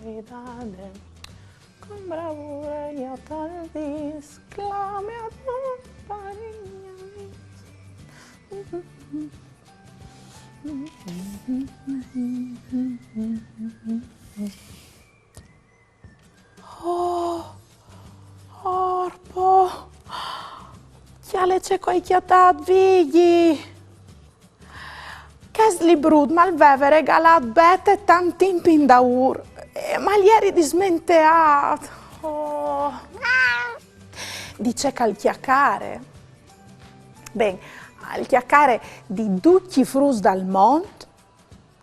un'eredade, con bravura io tal dis, clame ad un Oh, orpo, chiale c'è coi chiatat vigli. Che slibrud malveve regalat bete tantin pindaur, ma ieri dismenteat. Oh. Dice che al chiacare. Ben, al chiacare di tutti i frus dal mondo,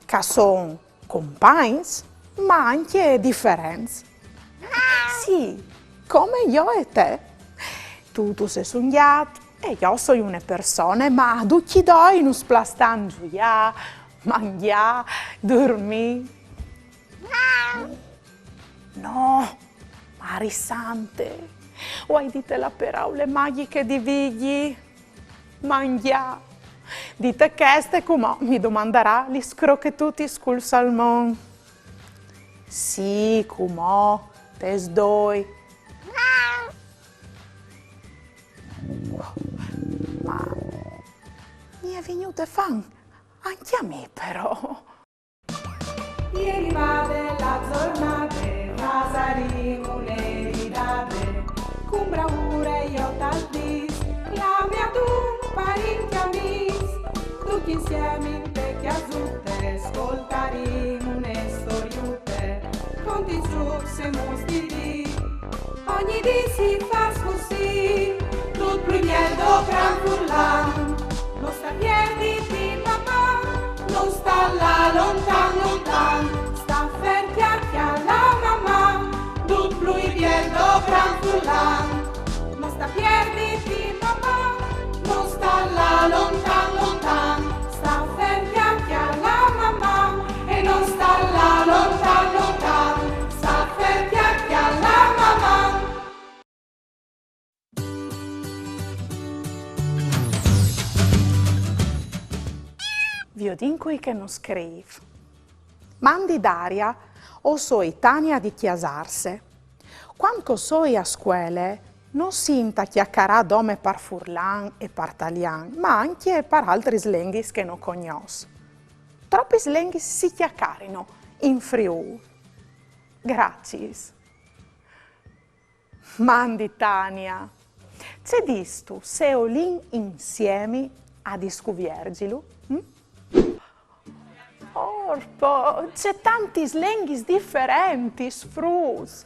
che sono compagni, ma anche differenze. Sì, come io e te. Tu sei sognato e io sono una persona, ma tutti due non splastan gioia, mangiare, dormire. No, Marisante, vuoi dite la parole magiche di vigli? Mangiare. Dite che ste come mi domanderà gli scrocchetuti scul salmon. Sì, come, tes doi. Ma mi è venuto fan anche a me però. Ieri va della giornata, Masari un'eridade, con bravura io tal dis, clami ad un parecchi amici, tutti insieme in te azzurre, ascoltaremo une storiute, conti giù se mostri di, ogni di si fa così, tut primiero gran furlan, non sta piedi di papà, non sta là lontan, sta ferti alla mamma, tut primiero gran furlan, non sta piedi di papà, non sta là lontan, sta ferti alla mamma, e non sta là lontan, sta ferti alla mamma. Vi odinqui che non scriv. Mandi d'aria o soi Tania di chiasarse. Quando soi a scuole non si intacchiaccarà dome par furlan e par talian, ma anche par altri slenghis che non cognos. Troppi slenghis si chiaccarino in Friuli. Grazie. Mandi Tania. C'è distu se olin insieme a discuviergilu? Orpo, c'è tanti slenghis differenti, frus.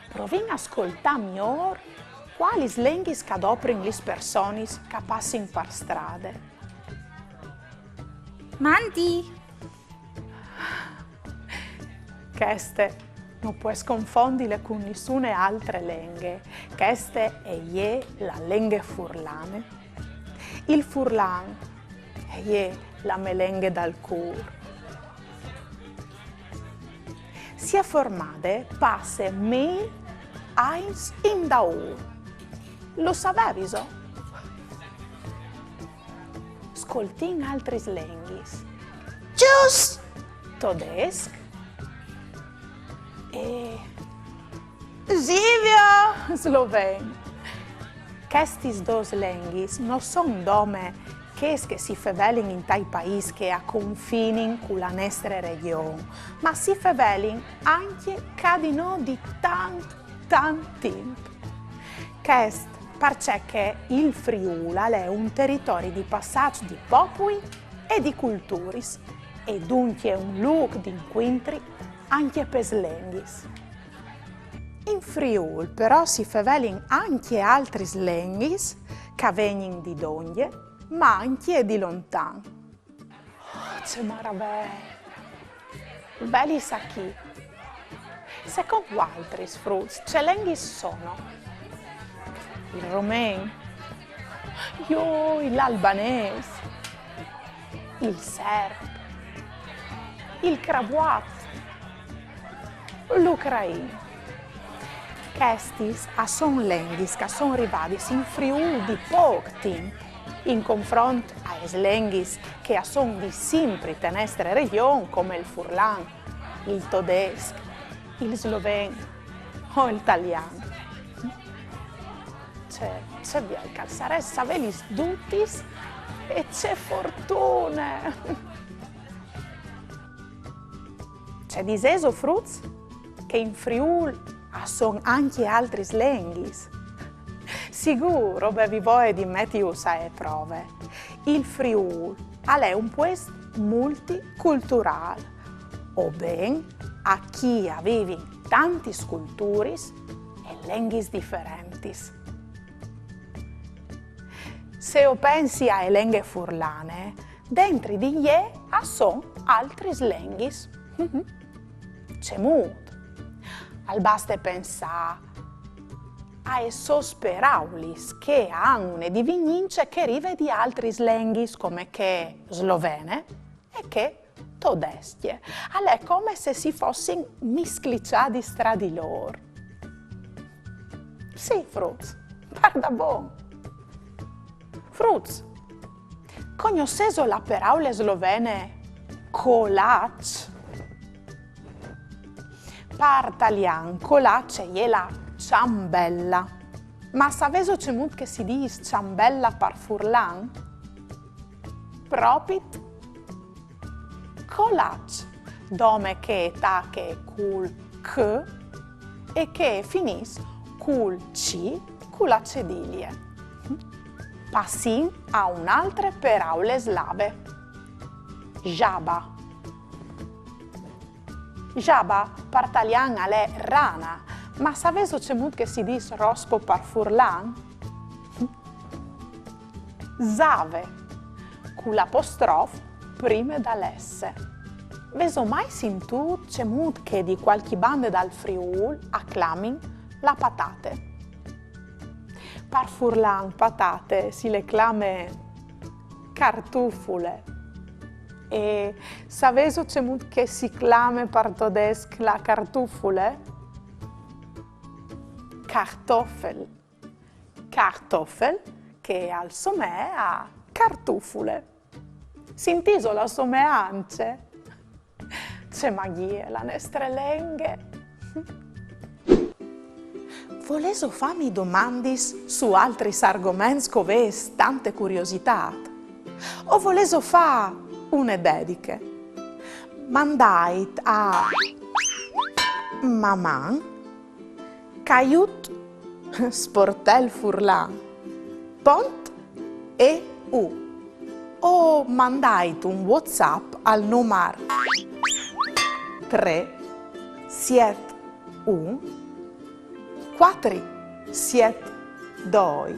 Provin a ascoltarmi ora quali slenghis che adoprin lis personis che passin per strade. Mandi! Queste non puoi confondile con nessune altre lingue. Queste è la lingua furlane. Il furlan è la melengue dal cur. Si è formate passe mil eins in daur. Lo sapevi so? Ascoltin altri slenghis. Gius! Todesc e Silvio! Sloven. Questi due slenghis non sono dome che si fevelin in tai paesi che a confinin con la nostra regione, ma si fevelin anche cadino di tant tempo. Questo perché il Friuli è un territorio di passaggio di popoli e di culture e dunque un luogo di incontri anche per slenghis. In Friuli però si fevelin anche altri slenghis che vengono di donde, ma anche di lontano. Oh, c'è maraviglia! Belli sacchi. Secondo altri frutti, c'è lenghi sono il romeno, l'albanese, il serbo, il croato, l'ucraino. Questi sono lenghi che sono arrivati in Friuli di poco tempo in confronto ai slenghis che sono di sempre in nostra regione come il furlan, il tedesco, il sloveno o l'italiano. C'è via il calzare, savelis dutis e c'è fortuna. C'è diseso fruz che in Friul sono anche altri slenghis. Sicuro, vi voi di Metius a prove. Il Friul è un paese multiculturale, o ben a chi vive tanti culturi e lingue differenti. Se o pensi a lingue furlane, dentro di ie sono altri lingue. C'è molto. Al basta pensare a esos peraulis che hanno una divinince che rive di altri lingue come che slovene e che tedesche. È come se si fossero miscliciati tra di loro. Sì, Fruz, guarda buon. Fruz, conosceso la paraula slovene kolač? Per italiano, kolač è la ciambella. Ma sapevo che si dice ciambella per furlan? Proprio kolač, dome che ta che cul k e che finis cul c con la cedilie. Passin a un'altra paraula slave. Jaba. Jaba per italiano è rana, ma sapevo che si dice rospo per furlan? Zave, con l'apostrofo prima dall'S. Veso mai sentito che di qualche banda dal Friul acclamin la patate. Per furlan patate si le clame cartufule. E sapevo che si clame per tedesco la cartufule? Kartoffel. Kartoffel che al somè a cartufule. Sintiso la someance? C'è magia la nostra lingua. Volevo farmi domande su altri argomenti che tante curiosità? O volevo fare una dedica? Mandai a mamma che aiut sportel furlan pont e u. O mandai un WhatsApp al numero 3 7 1 4 7 2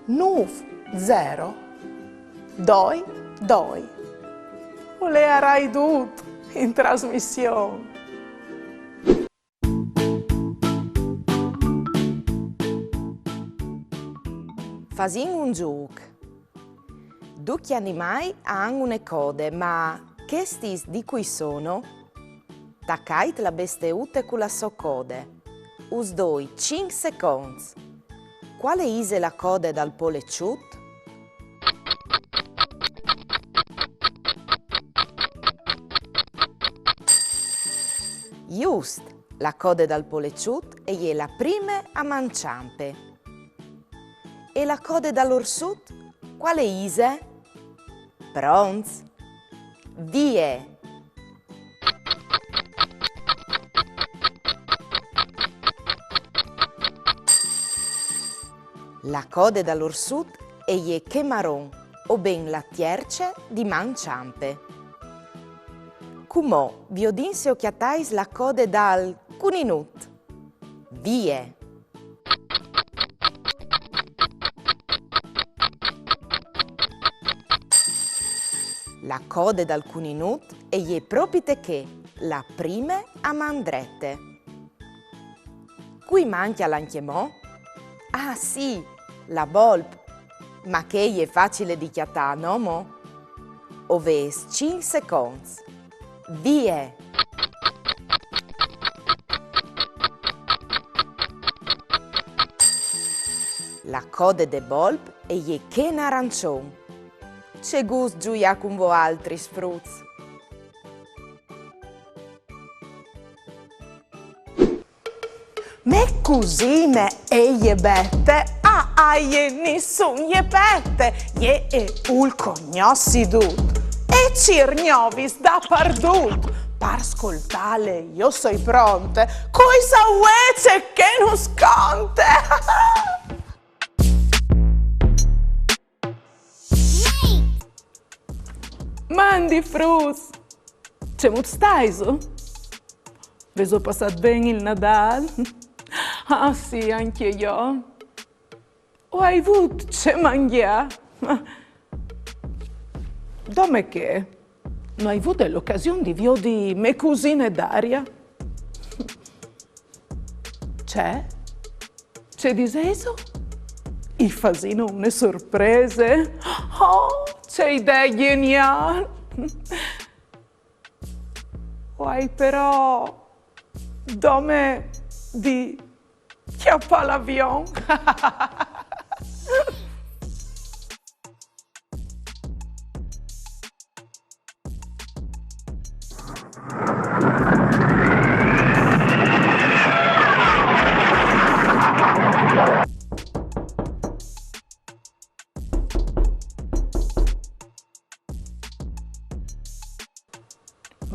9 0 2 2. O le arai tutto in trasmissione. Fasin un gioco. Ducchi animali hanno una code, ma che stis di cui sono? Taccait la besteute con la sua code. Us doi 5 secondi. Quale ise la code dal polecciut? Just, la code dal polecciut è la prima a manciampe. E la code dall'orsut? Quale ise? Pronz? Vie! La code dall'orsut è che marron, o ben la tierce di manciampe. Cumò, vi odinse occhiatais la code dal cuninut. Vie! La code dal cuninut è proprio che la prima a mandrette. Qui manca l'anchiemò? Ah sì, la volpe. Ma che è facile di chiattare, no mo? Oves 5 secondi. Vie! la code de bolb e je chen arancion. C'è gust giuia con vo altri spruz. Me cusine e je bette, je nissun je pette, je ul cognossi dut, e cirgnovis da pardut. Per ascoltare io soi pronte, cosa uece che non sconte. Mandi frus, c'è molto staiso? Vi sono passato bene il Nadal? Ah sì, anche io. O hai avuto c'è mangiare? Dove che? Non hai avuto l'occasione di vedere mie cugine Daria? C'è? C'è diseso? I fasino une sorprese? Oh, c'è idea geniale! Poi però, dove di chiappa l'avion?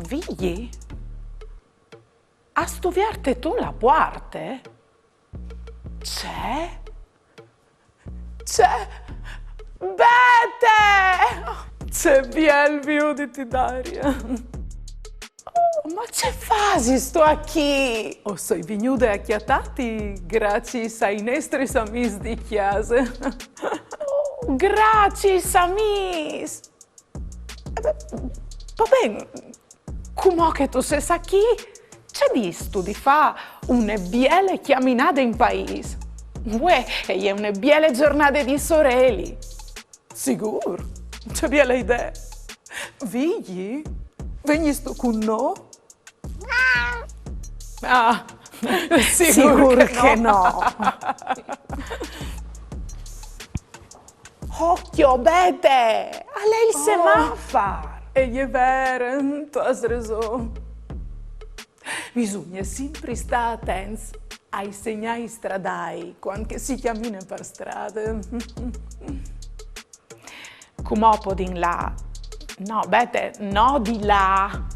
Vigli? A studiarte tu la parte? C'è? C'è? Bete! C'è bien view di Daria. Oh, ma c'è fasi sto qui? O sei venuti acchiattati grazie ai nostri amis di chiesa. Oh, grazie amis! Va bene, come che tu sei qui? C'è visto di fa una bella chiaminata in paese. Uè, e è una bella giornata di sorelli. Sicuro, c'è bella idea. Vigli? Vegni sto con noi? Ah, sicuro che no. Occhio, bete! A lei il semaforo! E è vero, tu hai ragione. Bisogna sempre stare attenti ai segnali stradali quando si cammina per strada. Come po' di là? No, bete, no di là.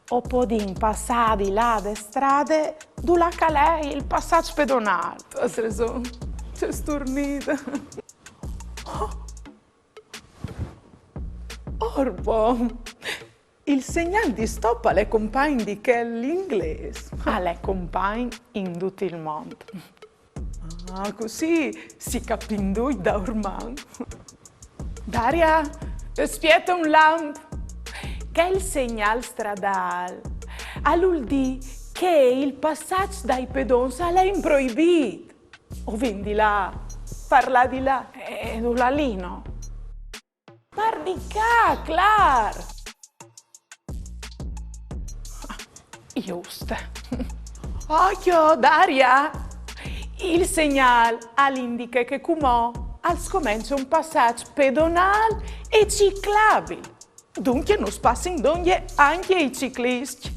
O po' di passare di là le strade dove c'è il passaggio pedonale. Tu hai ragione, c'è stornita. Orbo, il segnale di stop alle compagne di che l'inglese. Alle compagne in tutto il mondo. Ah, così si capisce da ormai. Daria, aspetta un lampo. Che il segnale stradale vuol dire che il passaggio dai pedoni è proibito. O vendi là, parla di là, e là lì no. Parli qua, clar! Giusto. Occhio, Daria! Il segnale indica che come scomincia un passaggio pedonale e ciclabile. Dunque non spassano anche i ciclisti.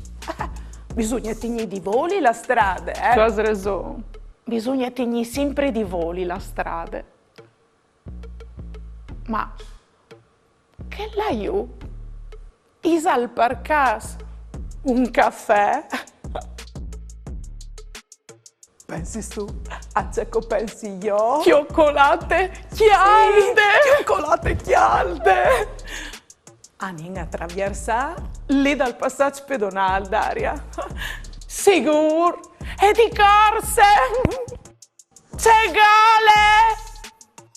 Bisogna tenere di voli la strada, eh? Tu hai ragione. Bisogna tenere sempre di voli la strada. Ma che la io? Isal per caso un caffè? Pensi tu a ciò che pensi io? Cioccolate chialde! Sì, cioccolate chialde! Andiamo a attraversare lì dal passaggio pedonale, Daria. Sicuro! E di corse! C'è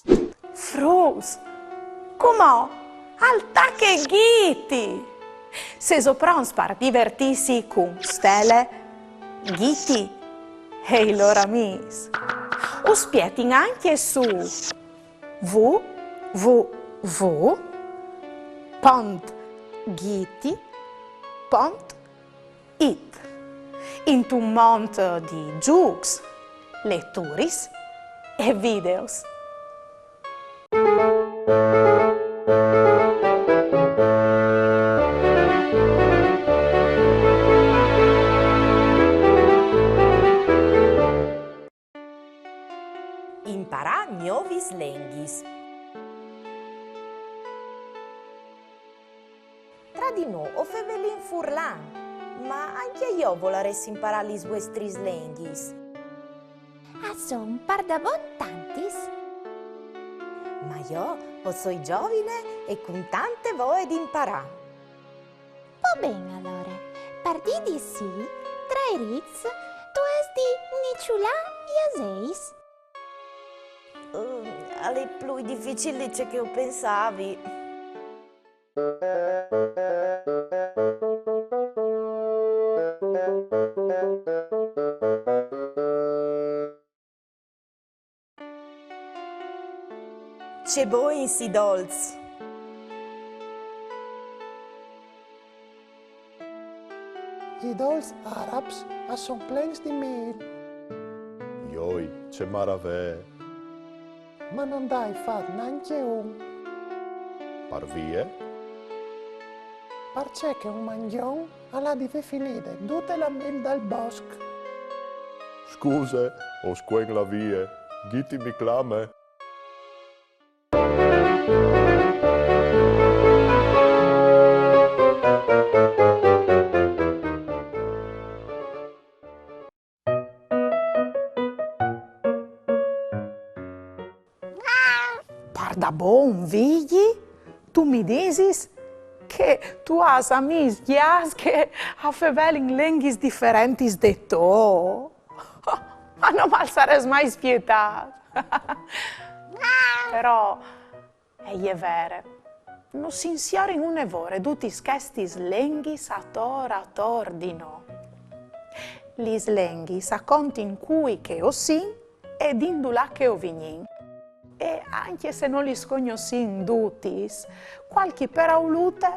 gole! Frus! Com'ò? Alta che ghiti! Se pronti per divertirsi con stelle, ghiti e i loro amici. O spietin anche su www.ghiti.it. In un mondo di giochi, letturis e videos. Imparà nuovi slenghis. Tra di noi o fevelin furlan, ma anche io voleresti imparare gli vostri slenghis. Son pardabon tantis. Ma io sono giovane e con tante voglie di imparare. Va bene allora. Partiti sì, tra Ritz, tu esti Nicciulà e Aseis. È più difficile che io pensavi. C'è voi in si dolz. I dolç àrabs són plens de mel. Ioi, che maravè. Ma non dai fat neanche un. Parvie? Perché che un mangion alla deve finire tutta la mel dal bosco. Scuse, o squen la vie. Gitti mi clame. Pardabon, vigli? Tu mi dices che tu has amis gias che afevelin lenghis differentes de to? Ma non mal sares mai spietato. Però, è vero, non si insiore in un'evore, tutti questi lenghis a tor di no. Gli lenghis a conti in cui che o sin ed indula che o vignin. E anche se non li scognosin tutis, qualche paraulute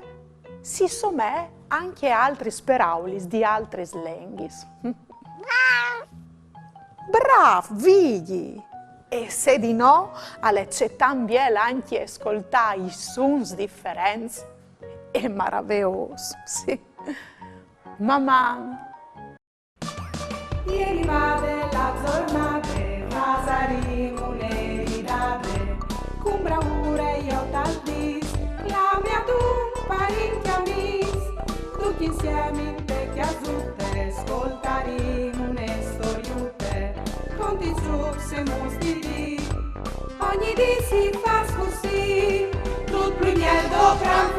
si somè anche altri speraulis di altri lenghis. Brav, vigli! E se di no, alle c'è también anche ascoltare i suons differenti e maravilloso, sì. Mamma. Ieri va della giornata, Vasarino un'eridate, con bravura io t'aldis, la mia tu parenti amis, tutti insieme in te chiasutte, ascoltaremo une storiute, conti giù se mostri, ogni dì si fa così, tutto il miel do gran